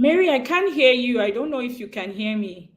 Mary, I can't hear you. I don't know if you can hear me.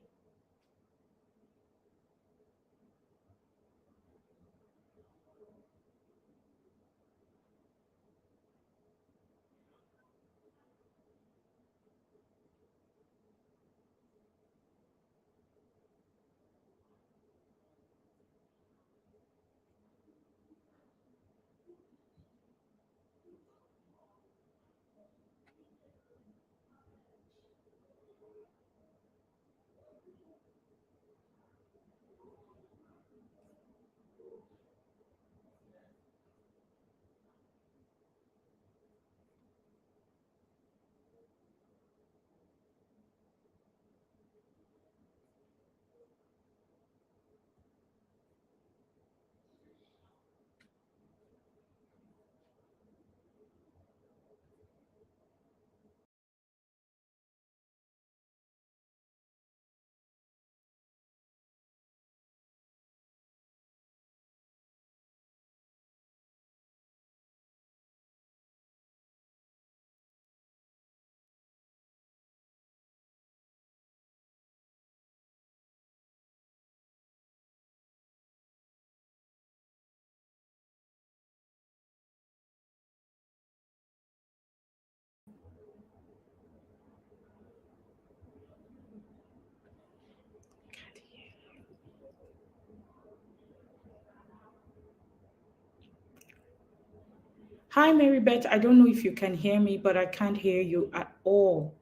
Hi, Mary Beth. I don't know if you can hear me, but I can't hear you at all.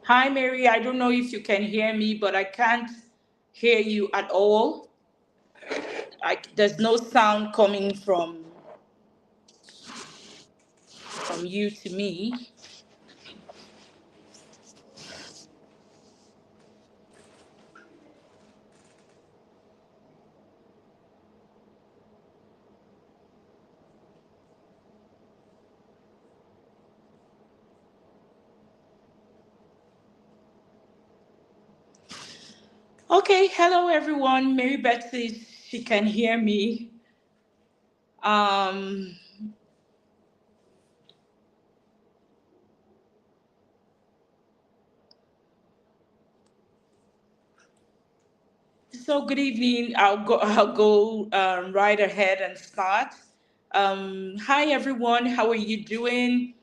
Hi, Mary. I don't know if you can hear me, but I can't hear you at all. There's no sound coming from you to me. Okay, hello everyone. Mary Beth says she can hear me. Um, so good evening. I'll go right ahead and start. Hi everyone. How are you doing?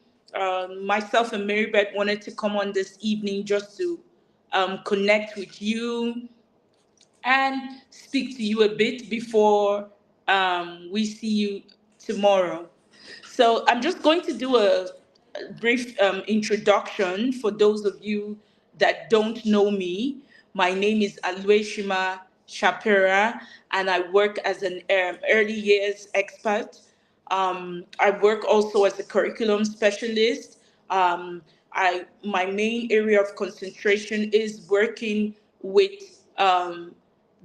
Myself and Mary Beth wanted to come on this evening just to connect with you and speak to you a bit before we see you tomorrow. So I'm just going to do a brief introduction for those of you that don't know me. My name is Alueshima Shapira, and I work as an early years expert. I work also as a curriculum specialist. My main area of concentration is working with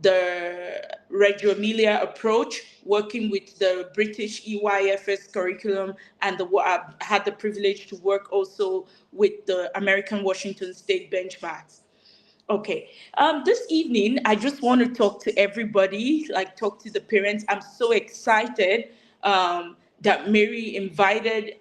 the Reggio Emilia approach, working with the British EYFS curriculum, and I've had the privilege to work also with the American Washington State benchmarks. Okay. This evening, I just want to talk to everybody, like talk to the parents. I'm so excited that Mary invited,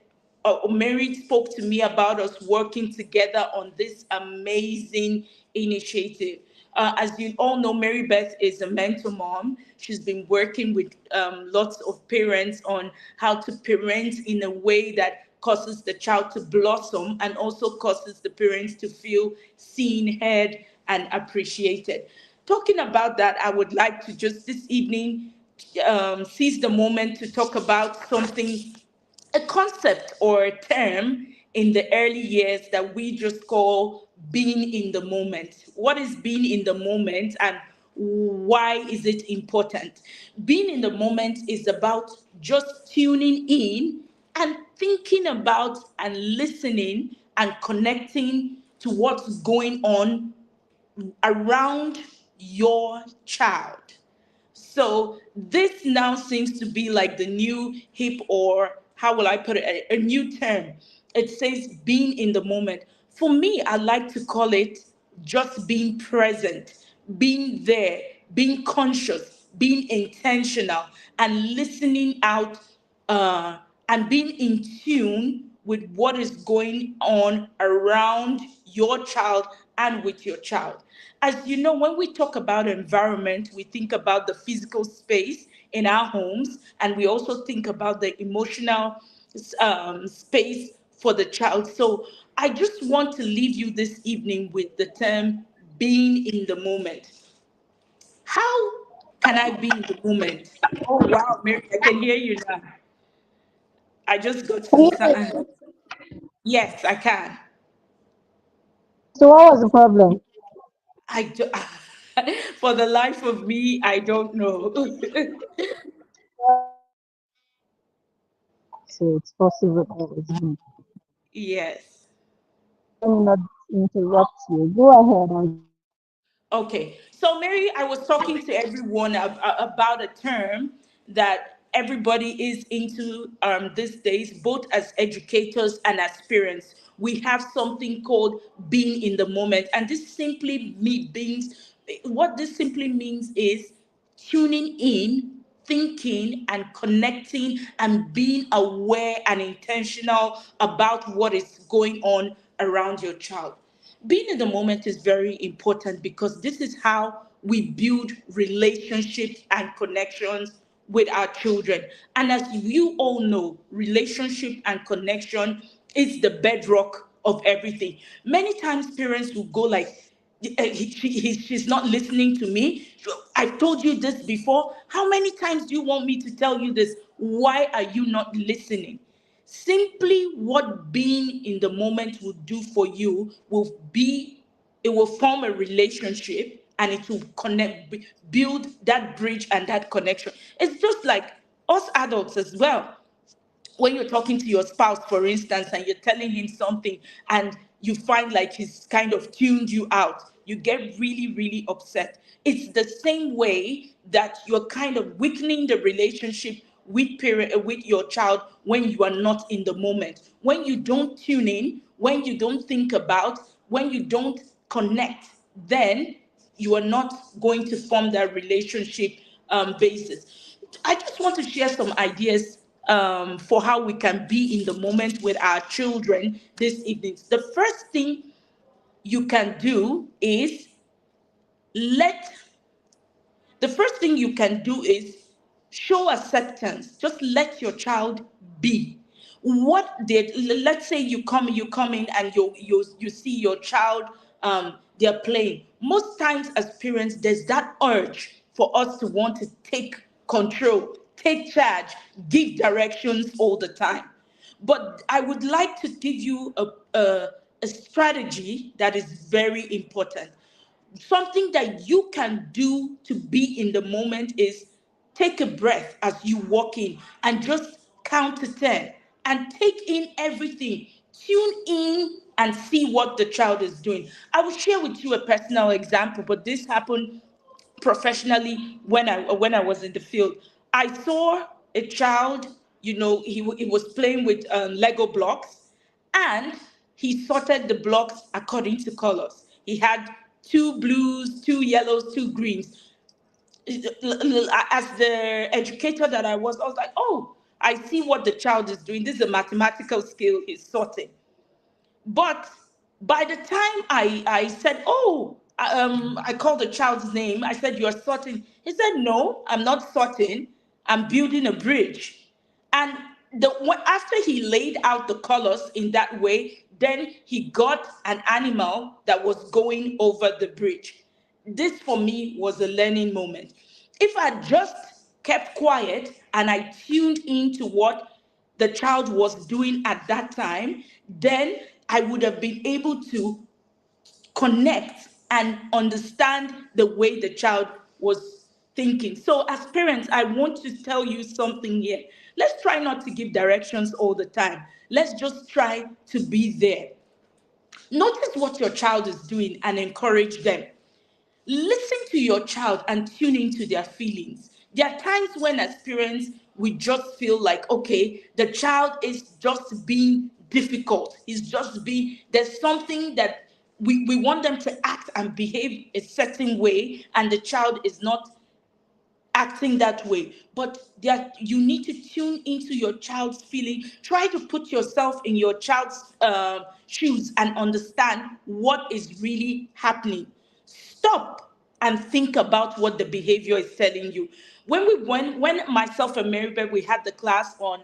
Mary spoke to me about us working together on this amazing initiative. As you all know, Mary Beth is a mentor mom. She's been working with lots of parents on how to parent in a way that causes the child to blossom and also causes the parents to feel seen, heard, and appreciated. Talking about that, I would like to just this evening seize the moment to talk about something, a concept or a term in the early years that we just call being in the moment. What is being in the moment and why is it important? Being in the moment is about just tuning in and thinking about and listening and connecting to what's going on around your child. So this now seems to be like the new hip, or how will I put it, a new term. It says being in the moment. For me, I like to call it just being present, being there, being conscious, being intentional, and listening out, uh, and being in tune with what is going on around your child and with your child. As you know, when we talk about environment, we think about the physical space in our homes, and we also think about the emotional space for the child. So I just want to leave you this evening with the term being in the moment. How can I be in the moment? Oh, wow, Mary, I can hear you now. I just got Can some you hear sound. me? Yes, I can. So what was the problem? I do, for the life of me, I don't know. So it's possible that it's me. Yes. Let me not interrupt you. Go ahead and Okay. So, Mary, I was talking to everyone about a term that everybody is into these days, both as educators and as parents. We have something called being in the moment. And this simply means, what this simply means is tuning in, thinking and connecting and being aware and intentional about what is going on around your child. Being in the moment is very important because this is how we build relationships and connections with our children. And as you all know, relationship and connection is the bedrock of everything. Many times parents will go like, she's not listening to me. I've told you this before. How many times do you want me to tell you this? Why are you not listening? Simply what being in the moment will do for you will be, it will form a relationship and it will connect, build that bridge and that connection. It's just like us adults as well. When you're talking to your spouse, for instance, and you're telling him something and you find like he's kind of tuned you out, you get really, really upset. It's the same way that you're kind of weakening the relationship with parent with your child when you are not in the moment. When you don't tune in, when you don't think about, when you don't connect, then you are not going to form that relationship basis. I just want to share some ideas for how we can be in the moment with our children this evening. The first thing you can do is let the first thing you can do is show acceptance. Just let your child be. What did let's say you come in and you see your child, they're playing. Most times as parents, there's that urge for us to want to take control, take charge, give directions all the time. But I would like to give you a strategy that is very important. Something that you can do to be in the moment is take a breath as you walk in and just count to 10 and take in everything. Tune in and see what the child is doing. I will share with you a personal example, but this happened professionally when I was in the field. I saw a child, he was playing with Lego blocks, and he sorted the blocks according to colors. He had two blues, two yellows, two greens. As the educator that I was like, oh, I see what the child is doing. This is a mathematical skill he's sorting. But by the time I said, oh, I called the child's name. I said, you're sorting. He said, no, I'm not sorting. I'm building a bridge. And after he laid out the colors in that way, then he got an animal that was going over the bridge. This for me was a learning moment. If I just kept quiet and I tuned into what the child was doing at that time, then I would have been able to connect and understand the way the child was thinking. So, as parents, I want to tell you something here. Let's try not to give directions all the time. Let's just try to be there. Notice what your child is doing and encourage them. Listen to your child and tune into their feelings. There are times when, as parents, we just feel like, okay, the child is just being difficult. He's just being, there's something that we want them to act and behave a certain way, and the child is not acting that way. But you need to tune into your child's feeling. Try to put yourself in your child's shoes and understand what is really happening. Stop and think about what the behavior is telling you. When myself and Marybeth, we had the class on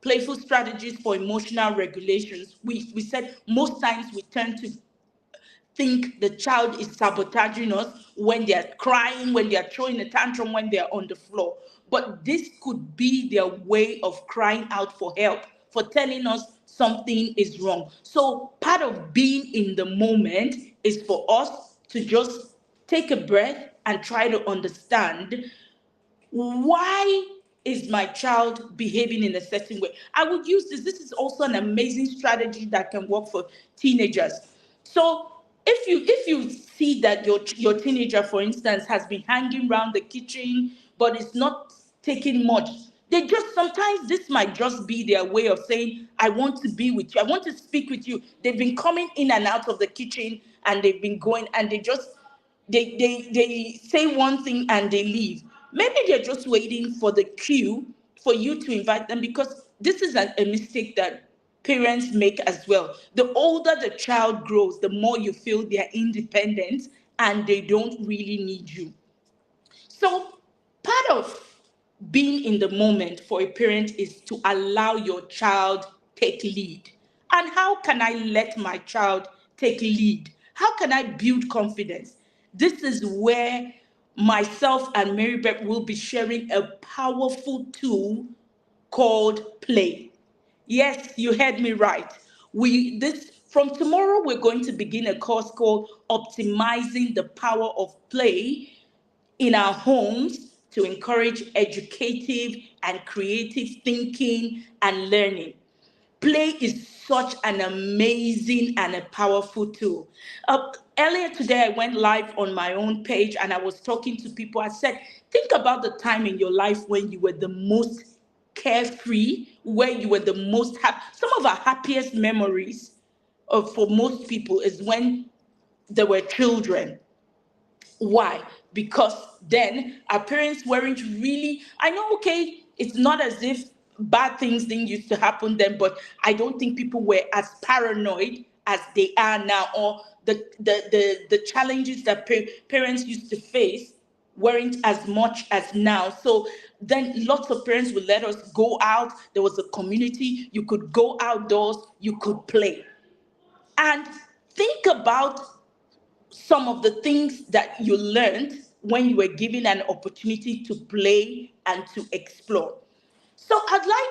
playful strategies for emotional regulations, we said most times we tend to think the child is sabotaging us when they're crying, when they're throwing a tantrum, when they're on the floor. But this could be their way of crying out for help, for telling us something is wrong. So part of being in the moment is for us to just take a breath and try to understand, why is my child behaving in a certain way? I would use this. This is also an amazing strategy that can work for teenagers. So if you see that your teenager, for instance, has been hanging around the kitchen but is not taking much, they just, sometimes this might just be their way of saying, I want to be with you, I want to speak with you. They've been coming in and out of the kitchen, and they've been going, and they say one thing and they leave. Maybe they're just waiting for the cue for you to invite them, because this is a mistake that parents make as well. The older the child grows, the more you feel they're independent and they don't really need you. So, part of being in the moment for a parent is to allow your child take lead. And how can I let my child take lead? How can I build confidence? This is where myself and Marybeth will be sharing a powerful tool called play. Yes, you heard me right. We this From tomorrow we're going to begin a course called Optimizing the Power of Play in our homes to encourage educative and creative thinking and learning. Play is such an amazing and a powerful tool. Earlier today, I went live on my own page and I was talking to people. I said, think about the time in your life when you were the most carefree, where you were the most happy. Some of our happiest memories for most people is when they were children. Why? Because then our parents weren't really, I know, okay, it's not as if bad things didn't used to happen then, but I don't think people were as paranoid as they are now, or the challenges that parents used to face weren't as much as now. So then lots of parents would let us go out. There was a community. You could go outdoors, you could play. And think about some of the things that you learned when you were given an opportunity to play and to explore. So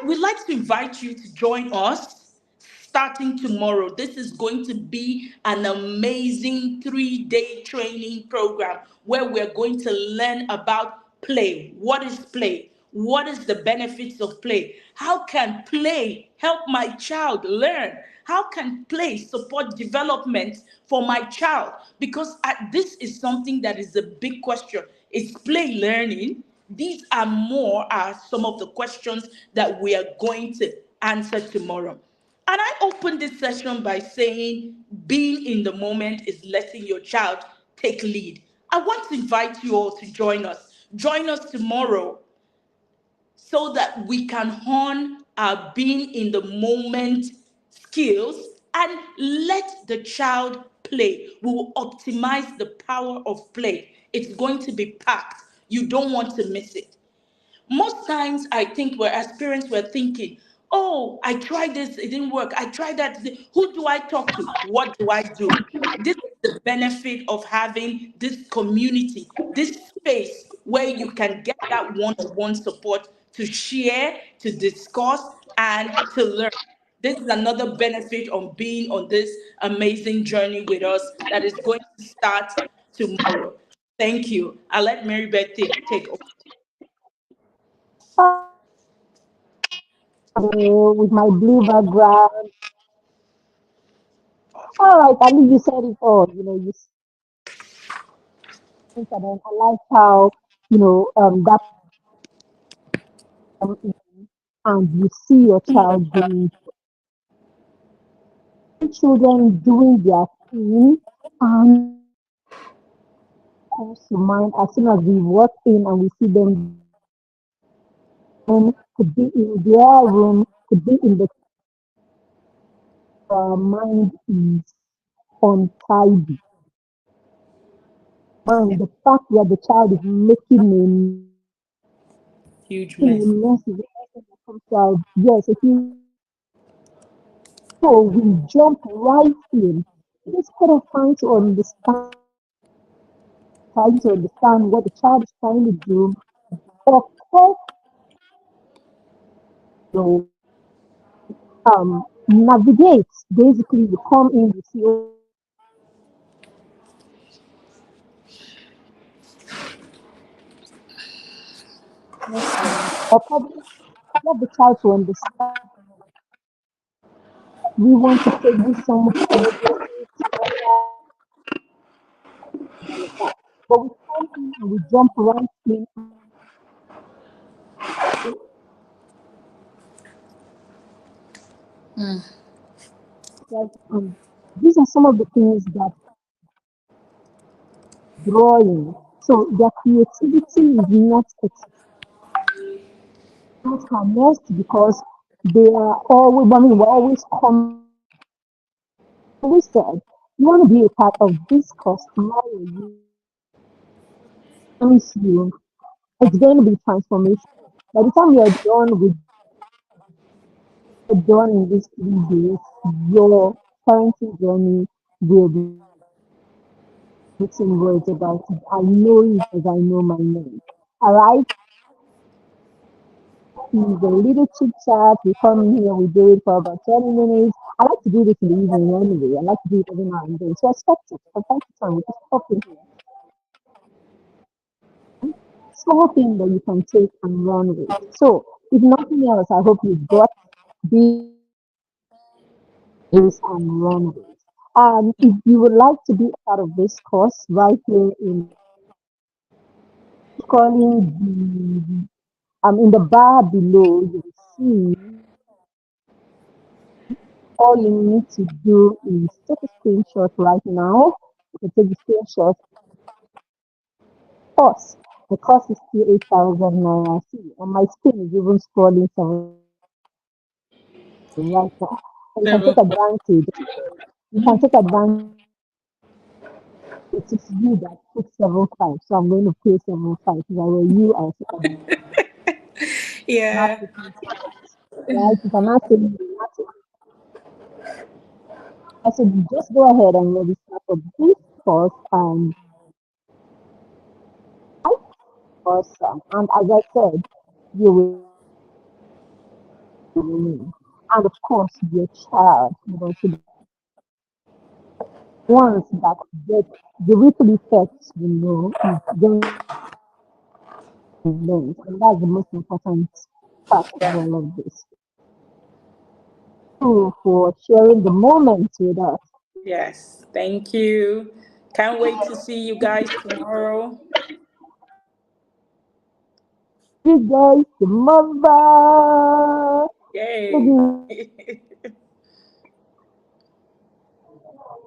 we'd like to invite you to join us starting tomorrow. This is going to be an amazing 3-day training program where we're going to learn about play. What is play? What is the benefits of play? How can play help my child learn? How can play support development for my child? Because this is something that is a big question. Is play learning? These are some of the questions that we are going to answer tomorrow. And I opened this session by saying being in the moment is letting your child take lead. I want to invite you all to join us. Join us tomorrow so that we can hone our being in the moment skills and let the child play. We will optimize the power of play. It's going to be packed. You don't want to miss it. Most times I think we're as parents we're thinking, oh, I tried this, it didn't work. I tried that. Who do I talk to? What do I do? This is the benefit of having this community, this space where you can get that one-on-one support to share, to discuss, and to learn. This is another benefit of being on this amazing journey with us that is going to start tomorrow. Thank you. I'll let Mary Beth take over. With my blue background. All right, I mean, you said it all. You said it, and then I like how that and you see your child doing children doing their thing, and comes to mind as soon as we walk in and we see them could be in their room, could be in the mind is untidy. And the fact that the child is Huge making a mess. mess is the first thing that comes out. Yes, if you so we jump right in instead of trying to understand what the child is trying to do, of course, you navigate. Basically, you come in, you see, or probably get the child to understand we want to take this somewhere, just all of that. But we come in and we jump right in. Like, these are some of the things that drawing. So their creativity is not harnessed because they are always, I mean, we're always always said, you want to be a part of this course tomorrow, you promise you, it's going to be transformation. By the time you're done in these 3 days, your parenting journey will be written words about it. I know it as I know my name. All right? Is a little chit chat. We come in here, we do it for about 20 minutes. I like to do this in the evening anyway. I like to do it every now and then. So expect it from time to time. We just pop in here. Small thing that you can take and run with. So, if nothing else, I hope you got this and run with. If you would like to be a part of this course, right here in the bar below, you will see all you need to do is take a screenshot right now. You can take the screenshot. Cost. The cost is still 8,000 naira. See, on my screen is even scrolling 7 right now. And you can take Seven. advantage. You can take advantage. It is you that put 7.5. So I'm going to pay 7.5. If I were you, I'll take advantage. Not Yeah. taking it. Right? You cannot say you will not take it. I said, just go ahead and register for this course and awesome. And as I said, you will remain. And of course, your child, so once that get the ripple effects, is going learned. And that's the most important part of Yeah. all of this. Thank you for sharing the moments with us. Yes. Thank you. Can't wait to see you guys tomorrow. You guys, tomorrow. Yay. Good